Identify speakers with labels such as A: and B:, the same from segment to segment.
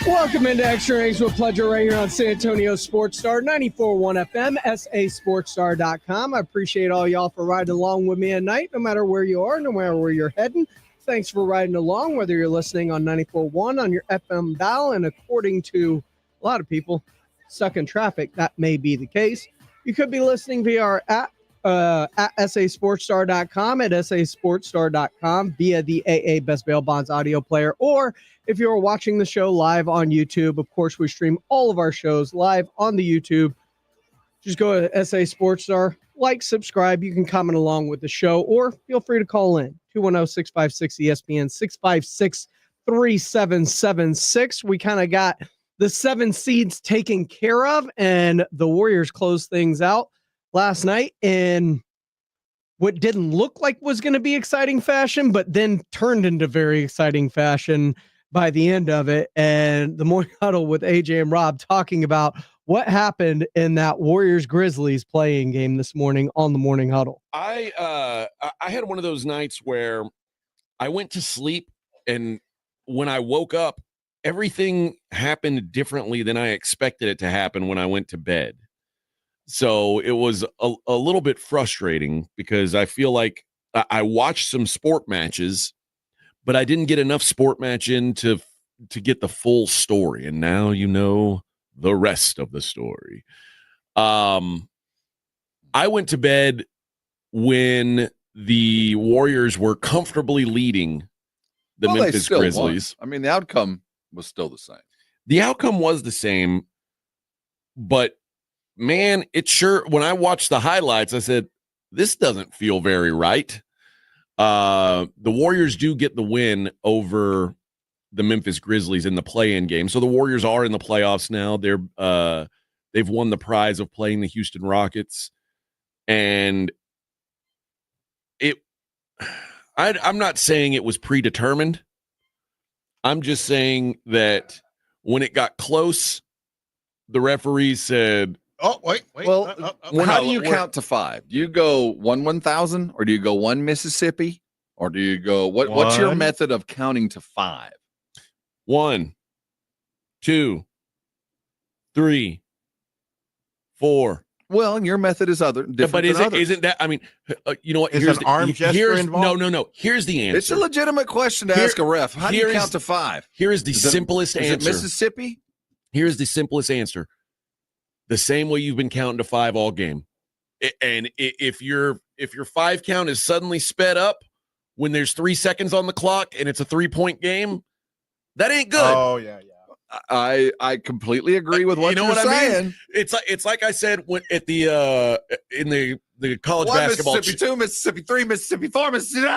A: Welcome into Extra Innings with Pleasure right here on San Antonio Sports Star 94.1 FM, sasportstar.com. I appreciate all y'all for riding along with me at night, no matter where you are, no matter where you're heading. Thanks for riding along, whether you're listening on 94.1 on your FM dial, and according to a lot of people stuck in traffic, that may be the case. You could be listening via our app at sasportstar.com, at sasportstar.com, via the AA Best Bail Bonds audio player, or if you're watching the show live on YouTube. Of course, we stream all of our shows live on the YouTube. Just go to SA Sports Star, like, subscribe. You can comment along with the show, or feel free to call in 210-656-ESPN, 656-3776. We kind of got the 7 seeds taken care of, and the Warriors closed things out last night in what didn't look like was going to be exciting fashion, but then turned into very exciting fashion by the end of it. And the morning huddle with AJ and Rob talking about what happened in that Warriors-Grizzlies playing game this morning on the morning huddle.
B: I had one of those nights where I went to sleep, and when I woke up, everything happened differently than I expected it to happen when I went to bed. So it was a little bit frustrating because I feel like I watched some sport matches, but I didn't get enough sport match in to get the full story. And now you know the rest of the story. I went to bed when the Warriors were comfortably leading the Memphis Grizzlies.
C: Won. I mean, the outcome was still the same.
B: The outcome was the same, but man, it sure, when I watched the highlights, I said, this doesn't feel very right. The Warriors do get the win over the Memphis Grizzlies in the play-in game. So the Warriors are in the playoffs now. They've won the prize of playing the Houston Rockets. And I'm not saying it was predetermined. I'm just saying that when it got close, the referees said,
D: oh, wait.
C: Well, how do you count to 5? Do you go 1,000, or do you go 1 Mississippi, or do you go what's your method of counting to 5?
B: 1, 2, 3, 4.
C: Well, your method is different. But
B: isn't that? I mean, you know what?
D: Is an arm gesture involved?
B: No. Here's the answer.
C: It's a legitimate question to ask a ref. How do you count to 5?
B: Here is the simplest answer.
C: Is it Mississippi?
B: Here's the simplest answer. The same way you've been counting to 5 all game. And if your 5 count is suddenly sped up when there's 3 seconds on the clock and it's a 3-point game, that ain't good.
D: Oh, yeah.
C: I completely agree with what you're saying.
B: I mean? It's like I said at the in the college
C: 1
B: basketball.
C: Mississippi, 2 Mississippi, 3 Mississippi, 4 Mississippi.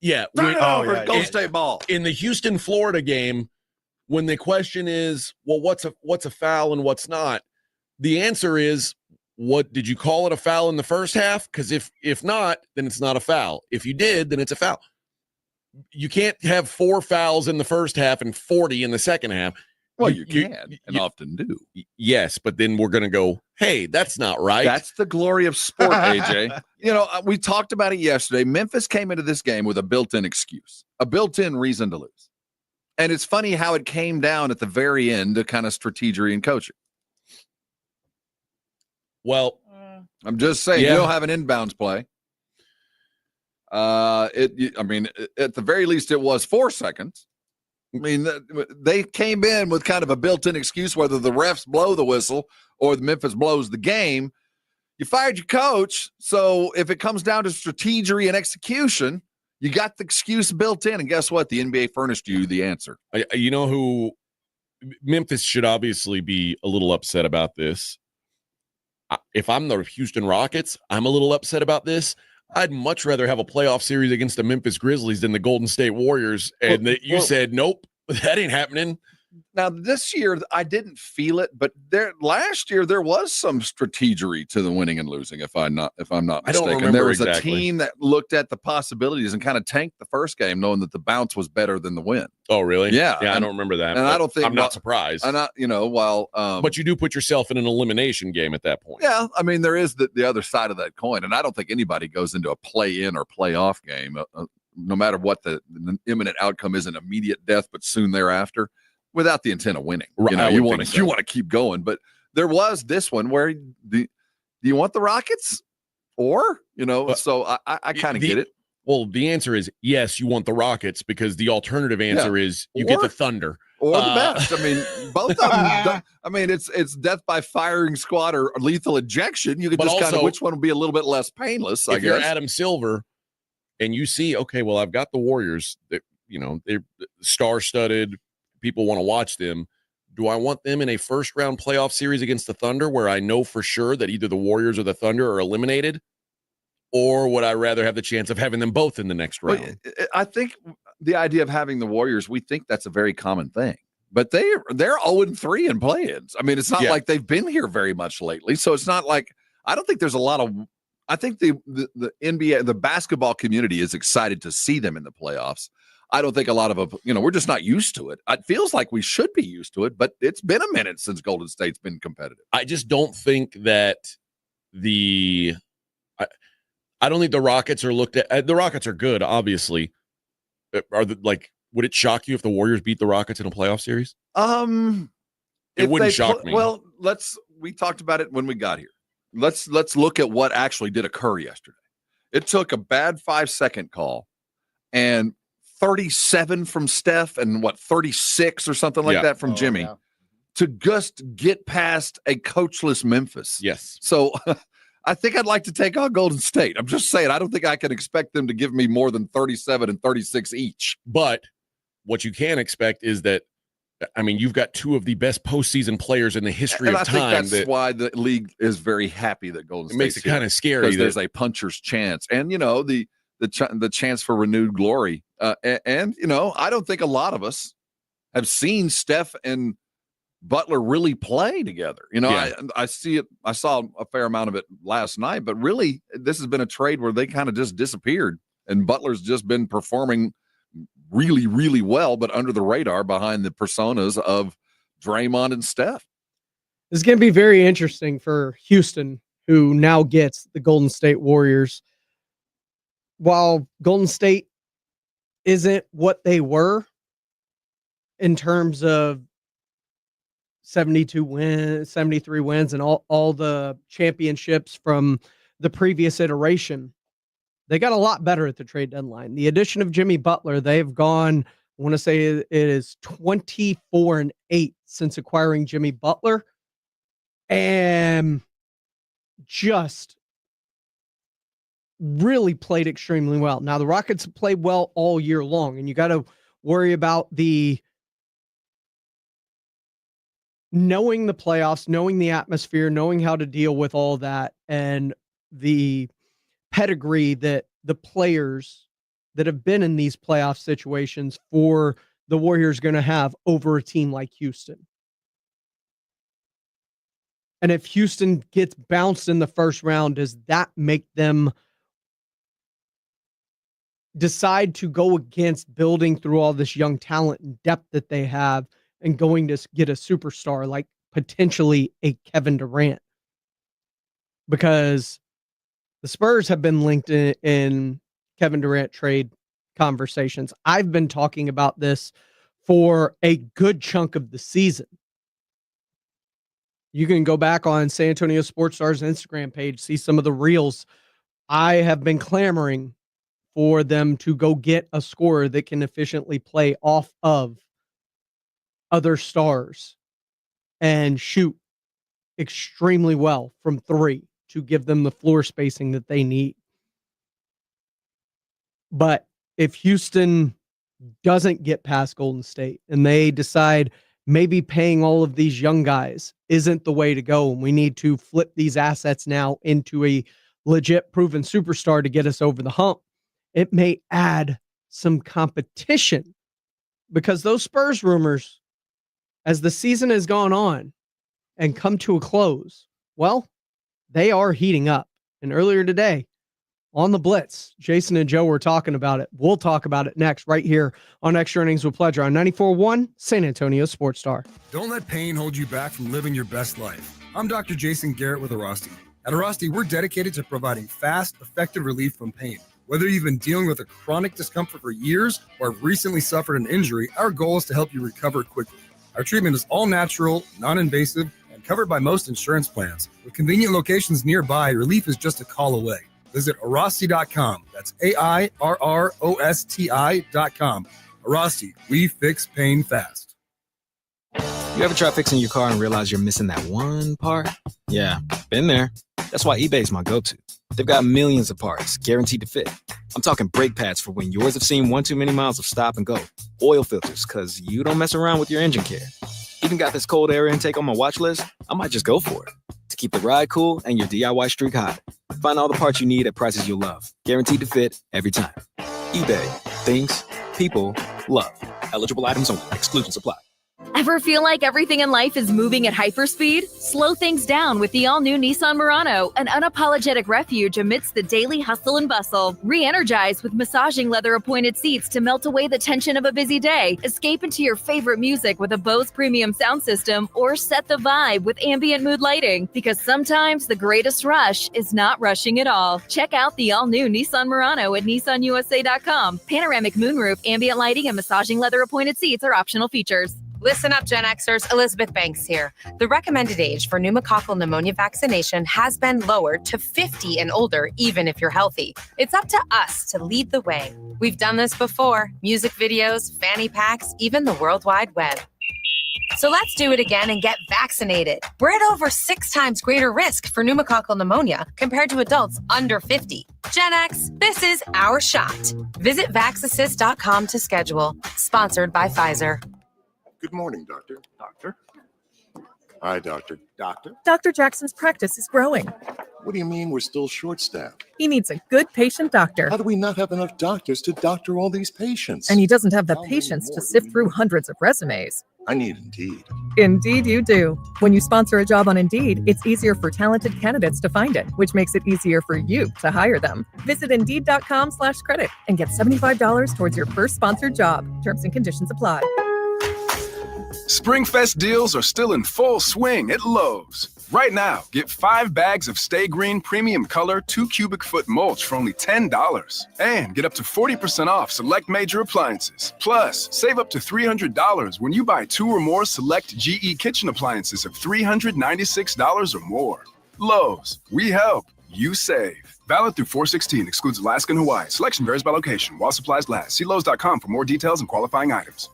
B: Yeah.
C: Turn it over. Golden State ball.
B: In the Houston, Florida game, when the question is, well, what's a foul and what's not? The answer is, what did you call it a foul in the first half? Because if not, then it's not a foul. If you did, then it's a foul. You can't have 4 fouls in the first half and 40 in the second half.
C: Well, you can and often do.
B: Yes, but then we're going to go, hey, that's not right.
C: That's the glory of sport, AJ. We talked about it yesterday. Memphis came into this game with a built-in excuse, a built-in reason to lose. And it's funny how it came down at the very end to kind of strategy and coaching.
B: Well,
C: I'm just saying, you don't have an inbounds play. At the very least, it was 4 seconds. I mean, they came in with kind of a built-in excuse, whether the refs blow the whistle or the Memphis blows the game. You fired your coach, so if it comes down to strategy and execution, you got the excuse built in, and guess what? The NBA furnished you the answer.
B: You know who Memphis should obviously be a little upset about this. If I'm the Houston Rockets, I'm a little upset about this. I'd much rather have a playoff series against the Memphis Grizzlies than the Golden State Warriors. And you said, nope, that ain't happening.
C: Now, this year, I didn't feel it, but last year there was some strategy to the winning and losing, if I'm not mistaken.
B: I don't remember
C: there was
B: exactly.
C: a team that looked at the possibilities and kind of tanked the first game, knowing that the bounce was better than the win.
B: Oh, really?
C: Yeah.
B: I don't remember that.
C: And I don't think
B: I'm not surprised.
C: But
B: you do put yourself in an elimination game at that point.
C: Yeah, I mean, there is the other side of that coin, and I don't think anybody goes into a play-in or play-off game no matter what the imminent outcome is, an immediate death, but soon thereafter, without the intent of winning.
B: Right,
C: You want to keep going. But there was this one where do you want the Rockets? Or, so I kind of get it.
B: Well, the answer is yes, you want the Rockets, because the alternative answer is you get the Thunder.
C: Or the best. I mean, both of them. I mean, it's death by firing squad or lethal injection. You could just kind of which one would be a little bit less painless, I guess.
B: If you're Adam Silver and you see, okay, well, I've got the Warriors that, they're star-studded. People want to watch them. Do I want them in a first-round playoff series against the Thunder where I know for sure that either the Warriors or the Thunder are eliminated? Or would I rather have the chance of having them both in the next round?
C: Well, I think the idea of having the Warriors, we think that's a very common thing. But they're 0-3 in play-ins. I mean, it's not like they've been here very much lately. So it's not like – I don't think there's a lot of – I think the NBA, the basketball community is excited to see them in the playoffs. I don't think a lot of we're just not used to it. It feels like we should be used to it, but it's been a minute since Golden State's been competitive.
B: I just don't think that I don't think the Rockets are looked at. The Rockets are good, obviously. Would it shock you if the Warriors beat the Rockets in a playoff series? It wouldn't shock me.
C: Well, we talked about it when we got here. Let's look at what actually did occur yesterday. It took a bad 5-second call and 37 from Steph and 36 or something like that from Jimmy to just get past a coachless Memphis.
B: Yes.
C: So I think I'd like to take on Golden State. I'm just saying, I don't think I can expect them to give me more than 37 and 36 each.
B: But what you can expect is that, I mean, you've got two of the best postseason players in the history of time.
C: I think that's why the league is very happy that Golden State
B: makes it kind of scary.
C: Because there's a puncher's chance. And, the chance for renewed glory. And I don't think a lot of us have seen Steph and Butler really play together. I see it. I saw a fair amount of it last night, but really this has been a trade where they kind of just disappeared and Butler's just been performing really, really well, but under the radar behind the personas of Draymond and Steph.
A: This is going to be very interesting for Houston, who now gets the Golden State Warriors. While Golden State isn't what they were in terms of 72 wins, 73 wins, and all the championships from the previous iteration, they got a lot better at the trade deadline. The addition of Jimmy Butler, they've gone, I want to say it is 24-8 since acquiring Jimmy Butler, and just really played extremely well. Now, the Rockets have played well all year long, and you got to worry about knowing the playoffs, knowing the atmosphere, knowing how to deal with all that, and the pedigree that the players that have been in these playoff situations for the Warriors going to have over a team like Houston. And if Houston gets bounced in the first round, does that make them decide to go against building through all this young talent and depth that they have and going to get a superstar like potentially a Kevin Durant? Because the Spurs have been linked in Kevin Durant trade conversations. I've been talking about this for a good chunk of the season. You can go back on San Antonio Sports Star's Instagram page, see some of the reels. I have been clamoring for them to go get a scorer that can efficiently play off of other stars and shoot extremely well from three to give them the floor spacing that they need. But if Houston doesn't get past Golden State and they decide maybe paying all of these young guys isn't the way to go, and we need to flip these assets now into a legit proven superstar to get us over the hump, it may add some competition, because those Spurs rumors, as the season has gone on and come to a close, well, they are heating up. And earlier today on the Blitz, Jason and Joe were talking about it. We'll talk about it next right here on Extra Innings with Pleasure on 94.1 San Antonio Sports Star.
E: Don't let pain hold you back from living your best life. I'm Dr. Jason Garrett with Arasti. At Arasti, we're dedicated to providing fast, effective relief from pain. Whether you've been dealing with a chronic discomfort for years or have recently suffered an injury, our goal is to help you recover quickly. Our treatment is all natural, non-invasive, and covered by most insurance plans. With convenient locations nearby, relief is just a call away. Visit Arasti.com. That's AIRROSTI.com. Arasti, we fix pain fast.
F: You ever try fixing your car and realize you're missing that one part? Yeah, been there. That's why eBay's my go-to. They've got millions of parts, guaranteed to fit. I'm talking brake pads for when yours have seen one too many miles of stop and go. Oil filters, because you don't mess around with your engine care. Even got this cold air intake on my watch list. I might just go for it. To keep the ride cool and your DIY streak hot. Find all the parts you need at prices you'll love. Guaranteed to fit every time. eBay. Things people love. Eligible items only. Exclusions apply.
G: Ever feel like everything in life is moving at hyperspeed? Slow things down with the all-new Nissan Murano, an unapologetic refuge amidst the daily hustle and bustle. Re-energize with massaging leather-appointed seats to melt away the tension of a busy day. Escape into your favorite music with a Bose premium sound system, or set the vibe with ambient mood lighting. Because sometimes the greatest rush is not rushing at all. Check out the all-new Nissan Murano at nissanusa.com. Panoramic moonroof, ambient lighting, and massaging leather-appointed seats are optional features.
H: Listen up, Gen Xers. Elizabeth Banks here. The recommended age for pneumococcal pneumonia vaccination has been lowered to 50 and older, even if you're healthy. It's up to us to lead the way. We've done this before. Music videos, fanny packs, even the World Wide Web. So let's do it again and get vaccinated. We're at over 6 times greater risk for pneumococcal pneumonia compared to adults under 50. Gen X, this is our shot. Visit vaxassist.com to schedule. Sponsored by Pfizer.
I: Good morning, Doctor. Doctor? Hi, Doctor. Doctor?
J: Dr. Jackson's practice is growing.
I: What do you mean we're still short-staffed?
J: He needs a good patient doctor.
I: How do we not have enough doctors to doctor all these patients?
J: And he doesn't have the patience to sift through hundreds of resumes.
I: I need Indeed.
J: Indeed you do. When you sponsor a job on Indeed, it's easier for talented candidates to find it, which makes it easier for you to hire them. Visit Indeed.com/credit and get $75 towards your first sponsored job. Terms and conditions apply.
K: Springfest deals are still in full swing at Lowe's. Right now, get 5 bags of Stay Green Premium Color 2 cubic foot mulch for only $10. And get up to 40% off select major appliances. Plus, save up to $300 when you buy 2 or more select GE kitchen appliances of $396 or more. Lowe's, we help, you save. Valid through 4/16, excludes Alaska and Hawaii. Selection varies by location while supplies last. See Lowe's.com for more details and qualifying items.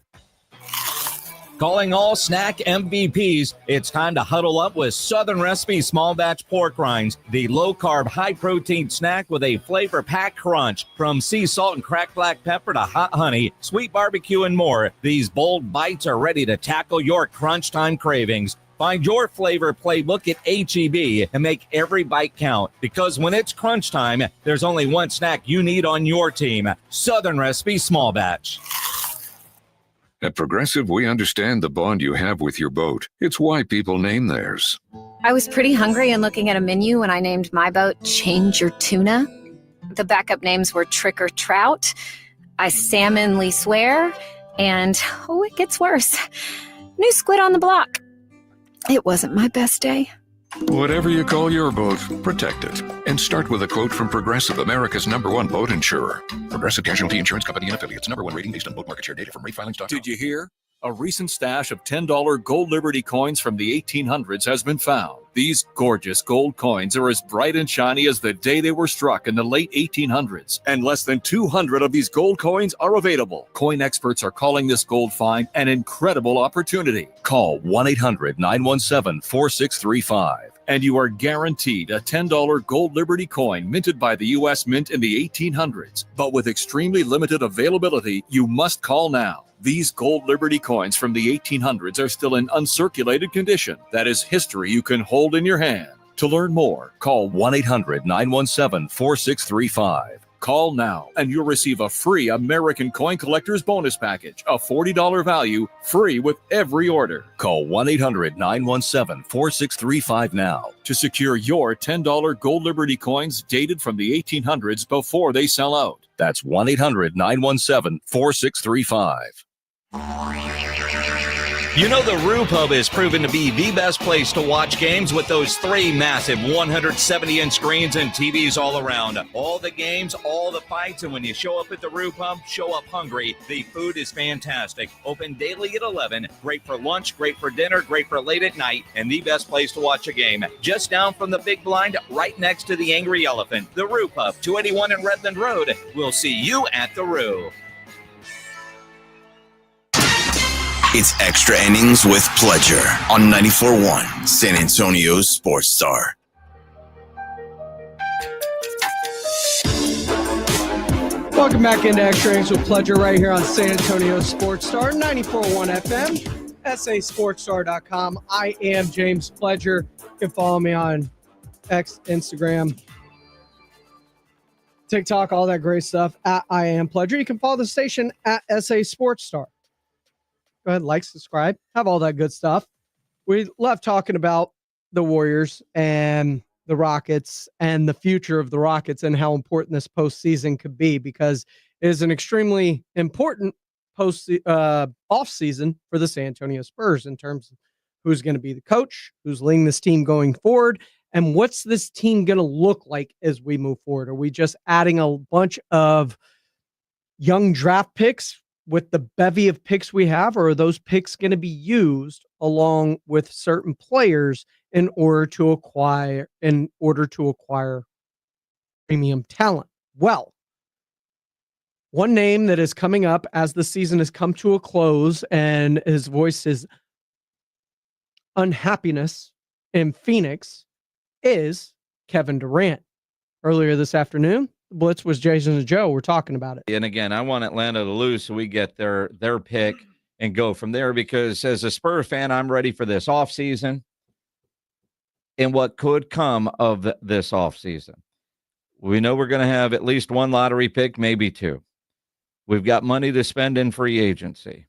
L: Calling all snack MVPs, it's time to huddle up with Southern Recipe Small Batch Pork Rinds, the low-carb, high-protein snack with a flavor-packed crunch. From sea salt and cracked black pepper to hot honey, sweet barbecue, and more, these bold bites are ready to tackle your crunch time cravings. Find your flavor playbook at H-E-B and make every bite count. Because when it's crunch time, there's only one snack you need on your team. Southern Recipe Small Batch.
M: At Progressive, we understand the bond you have with your boat. It's why people name theirs.
N: I was pretty hungry and looking at a menu when I named my boat Change Your Tuna. The backup names were Trick or Trout, I Salmonly Swear, and, oh, it gets worse, New Squid on the Block. It wasn't my best day.
M: Whatever you call your boat, protect it. And start with a quote from Progressive, America's #1 boat insurer. Progressive Casualty Insurance Company and Affiliates. #1 rating based on boat market share data from ratefilings.com.
O: Did you hear? A recent stash of $10 gold Liberty coins from the 1800s has been found. These gorgeous gold coins are as bright and shiny as the day they were struck in the late 1800s. And less than 200 of these gold coins are available. Coin experts are calling this gold find an incredible opportunity. Call 1-800-917-4635. And you are guaranteed a $10 gold Liberty coin minted by the U.S. Mint in the 1800s. But with extremely limited availability, you must call now. These gold Liberty coins from the 1800s are still in uncirculated condition. That is history you can hold in your hand. To learn more, call 1-800-917-4635. Call now and you'll receive a free American Coin Collector's Bonus Package, a $40 value, free with every order. Call 1-800-917-4635 now to secure your $10 gold Liberty coins dated from the 1800s before they sell out. That's 1-800-917-4635.
L: You know the Roo Pub has proven to be the best place to watch games with those 3 massive 170-inch screens and TVs all around. All the games, all the fights, and when you show up at the Roo Pub, show up hungry. The food is fantastic. Open daily at 11. Great for lunch, great for dinner, great for late at night, and the best place to watch a game. Just down from the big blind, right next to the Angry Elephant. The Roo Pub, 281 in Redland Road. We'll see you at the Roo.
P: It's Extra Innings with Pledger on 94.1 San Antonio's Sports Star.
A: Welcome back into Extra Innings with Pledger right here on San Antonio Sports Star, 94.1 FM, sasportstar.com. I am James Pledger. You can follow me on X, Instagram, TikTok, all that great stuff at I am Pledger. You can follow the station at SA Sports Star. Go ahead, like, subscribe, have all that good stuff. We love talking about the Warriors and the Rockets and the future of the Rockets and how important this postseason could be, because it is an extremely important offseason for the San Antonio Spurs in terms of who's going to be the coach, who's leading this team going forward, and what's this team going to look like as we move forward. Are we just adding a bunch of young draft picks with the bevy of picks we have, or are those picks going to be used along with certain players in order to acquire premium talent? Well, one name that is coming up as the season has come to a close and his voice is unhappiness in Phoenix is Kevin Durant. Earlier this afternoon, Blitz was Jason and Joe. We're talking about it.
L: And again, I want Atlanta to lose so we get their pick and go from there, because as a Spurs fan, I'm ready for this offseason and what could come of this offseason. We know we're going to have at least one lottery pick, maybe 2. We've got money to spend in free agency.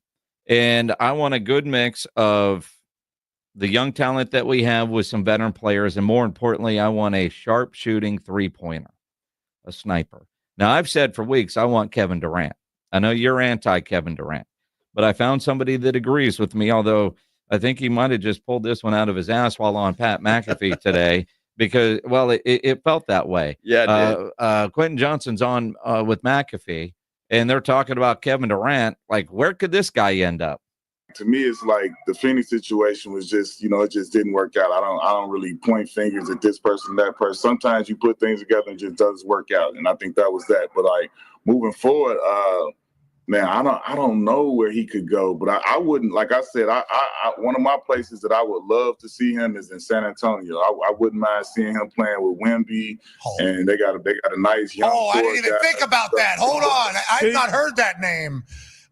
L: And I want a good mix of the young talent that we have with some veteran players. And more importantly, I want a sharp shooting 3-pointer. A sniper. Now, I've said for weeks I want Kevin Durant. I know you're anti-Kevin Durant, but I found somebody that agrees with me, although I think he might have just pulled this one out of his ass while on Pat McAfee today, because, well, it felt that way.
C: Yeah, it
L: did. Quentin Johnson's on with McAfee, and they're talking about Kevin Durant. Like, where could this guy end up?
Q: To me, it's like the Phoenix situation was just, it just didn't work out. I don't really point fingers at this person, that person. Sometimes you put things together and it just doesn't work out. And I think that was that. But like moving forward, man, I don't know where he could go. But I wouldn't, like I said, I one of my places that I would love to see him is in San Antonio. I wouldn't mind seeing him playing with Wemby, and they got a nice young.
R: Oh, I didn't even think about that. Hold on, I've not heard that name.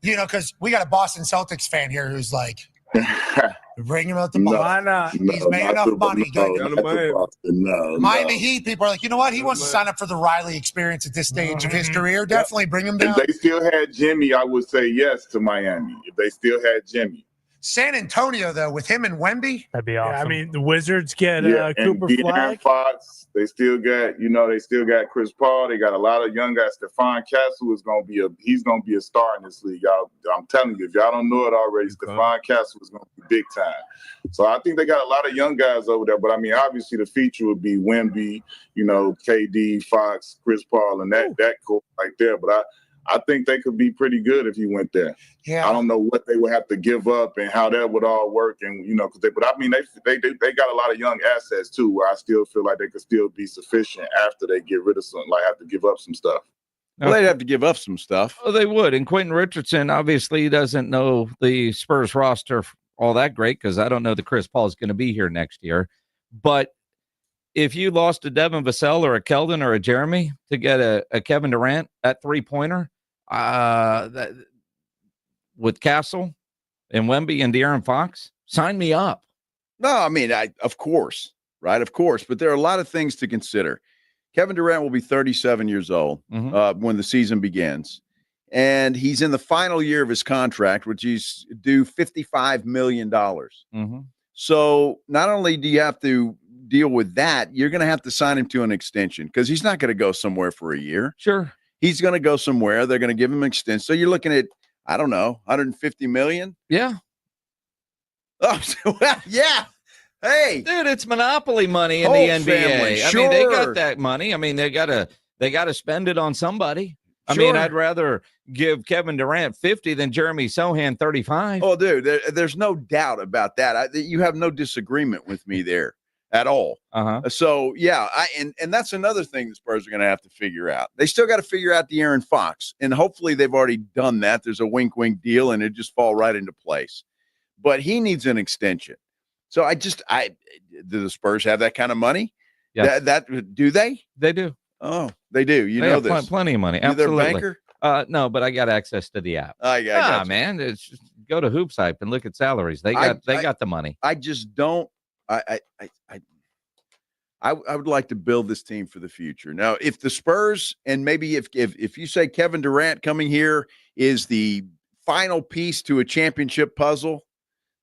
R: Because we got a Boston Celtics fan here who's like, bring him out to Boston.
A: Why not?
R: He's made enough money. Miami Heat people are like, you know what? He wants to sign up for the Riley experience at this stage of his career. Definitely bring him down.
Q: If they still had Jimmy, I would say yes to Miami. If they still had Jimmy.
R: San Antonio, though, with him and Wemby.
D: That'd be awesome.
A: Yeah, I mean, the Wizards get Cooper Flag.
Q: Fox, they still got Chris Paul. They got a lot of young guys. Stephon Castle is going to be a star in this league. I'm telling you, if y'all don't know it already, Stephon Castle is going to be big time. So I think they got a lot of young guys over there. But I mean, obviously the feature would be Wemby, KD, Fox, Chris Paul, and that core right there. But I think they could be pretty good if he went there.
R: Yeah.
Q: I don't know what they would have to give up and how that would all work, and but I mean they got a lot of young assets too, where I still feel like they could still be sufficient after they get rid of some, like have to give up some stuff.
C: Well, they'd have to give up some stuff.
L: Oh, they would. And Quentin Richardson obviously doesn't know the Spurs roster all that great, because I don't know that Chris Paul is going to be here next year. But if you lost a Devin Vassell or a Keldon or a Jeremy to get a Kevin Durant at 3-pointer, with Castle and Wemby and De'Aaron Fox, sign me up.
C: No, I mean, of course, right? Of course. But there are a lot of things to consider. Kevin Durant will be 37 years old when the season begins. And he's in the final year of his contract, which he's due $55 million. So not only do you have to deal with that, you're going to have to sign him to an extension, because he's not going to go somewhere for a year.
L: Sure.
C: He's going to go somewhere. They're going to give him an extension. So you're looking at, I don't know, $150 million.
L: Yeah.
C: Oh, well, yeah. Hey,
L: dude, it's monopoly money in
C: Whole
L: the NBA.
C: family,
L: I mean, they
C: sure.
L: got that money. I mean, they gotta spend it on somebody. I
C: Sure.
L: mean, I'd rather give Kevin Durant 50 than Jeremy Sohan 35.
C: Oh, dude, there's no doubt about that. You have no disagreement with me there at all. So, yeah, and that's another thing the Spurs are going to have to figure out. They still got to figure out the Aaron Fox, and hopefully they've already done that. There's a wink deal, and it just fall right into place. But he needs an extension. So do the Spurs have that kind of money?
L: Yes.
C: That do they?
L: They do.
C: Oh, they do. You
L: They
C: know
L: have
C: this.
L: Plenty of money.
C: You're their
L: Absolutely.
C: banker?
L: No, but I got access to the app.
C: I got you.
L: Man, it's just go to Hoops Hype and look at salaries. They got the money.
C: I just don't. I would like to build this team for the future. Now, if the Spurs and maybe if you say Kevin Durant coming here is the final piece to a championship puzzle,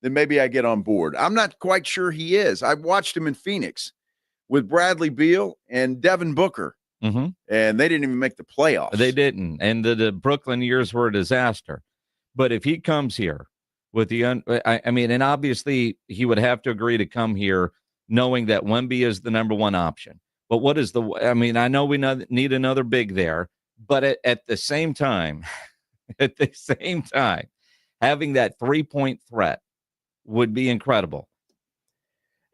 C: then maybe I get on board. I'm not quite sure he is. I watched him in Phoenix with Bradley Beal and Devin Booker, and they didn't even make the playoffs.
L: They didn't, and the Brooklyn years were a disaster. But if he comes here with I mean, and obviously he would have to agree to come here knowing that Wemby is the number one option. But what is I mean, I know we need another big there, but at the same time, having that 3-point threat would be incredible.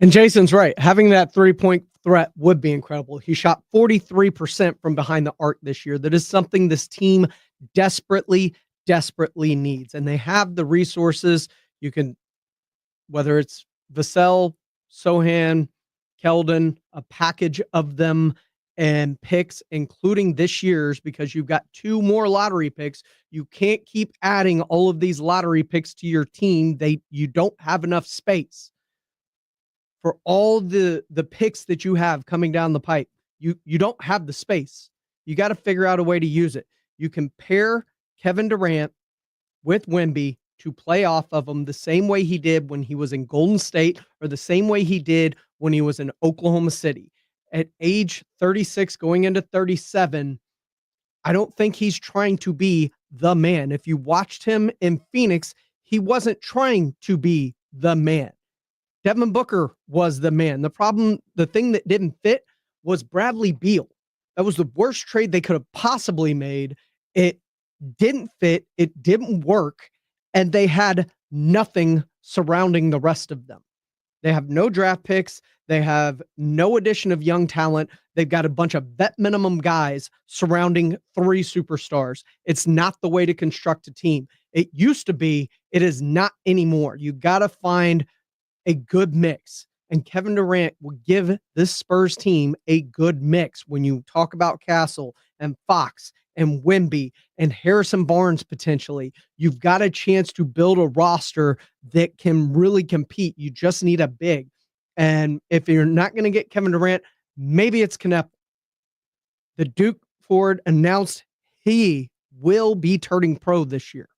A: And Jason's right. Having that 3-point threat would be incredible. He shot 43% from behind the arc this year. That is something this team desperately needs. And they have the resources. You can, whether it's Vassell, Sohan, Keldon, a package of them and picks, including this year's, because you've got 2 more lottery picks. You can't keep adding all of these lottery picks to your team. You don't have enough space for all the picks that you have coming down the pipe. You don't have the space. You got to figure out a way to use it. You can pair Kevin Durant with Wemby to play off of him the same way he did when he was in Golden State, or the same way he did when he was in Oklahoma City. At age 36, going into 37, I don't think he's trying to be the man. If you watched him in Phoenix, he wasn't trying to be the man. Devin Booker was the man. The thing that didn't fit was Bradley Beal. That was the worst trade they could have possibly made. It didn't fit. It didn't work. And they had nothing surrounding the rest of them. They have no draft picks. They have no addition of young talent. They've got a bunch of vet minimum guys surrounding 3 superstars. It's not the way to construct a team. It used to be. It is not anymore. You got to find a good mix. And Kevin Durant will give this Spurs team a good mix. When you talk about Castle and Fox and Wemby and Harrison Barnes potentially, you've got a chance to build a roster that can really compete. You just need a big. And if you're not going to get Kevin Durant, maybe it's Knepp. The Duke Ford announced he will be turning pro this year.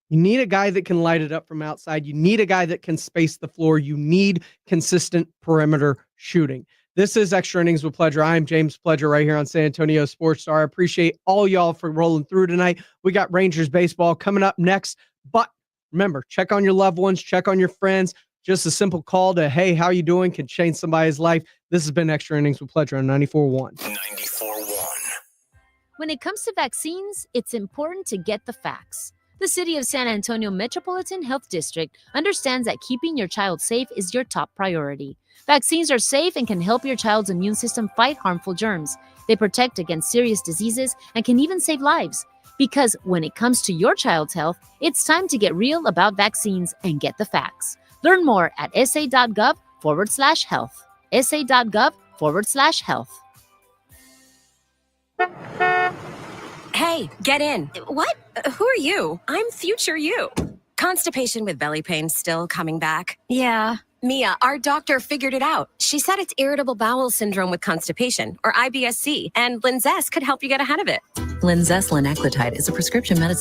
A: You need a guy that can light it up from outside. You need a guy that can space the floor. You need consistent perimeter shooting. This is Extra Innings with Pledger. I'm James Pledger right here on San Antonio Sports Star. I appreciate all y'all for rolling through tonight. We got Rangers baseball coming up next. But remember, check on your loved ones. Check on your friends. Just a simple call to, hey, how you doing, can change somebody's life. This has been Extra Innings with Pledger on 94.1.
P: 94.1.
S: When it comes to vaccines, it's important to get the facts. The City of San Antonio Metropolitan Health District understands that keeping your child safe is your top priority. Vaccines are safe and can help your child's immune system fight harmful germs. They protect against serious diseases and can even save lives. Because when it comes to your child's health, it's time to get real about vaccines and get the facts. Learn more at sa.gov/health. sa.gov/health.
T: Hey, get in. What? Who are you? I'm future you. Constipation with belly pain still coming back? Yeah. Mia, our doctor figured it out. She said it's irritable bowel syndrome with constipation, or IBS-C, and Linzess could help you get ahead of it.
U: Linzess linaclotide is a prescription medicine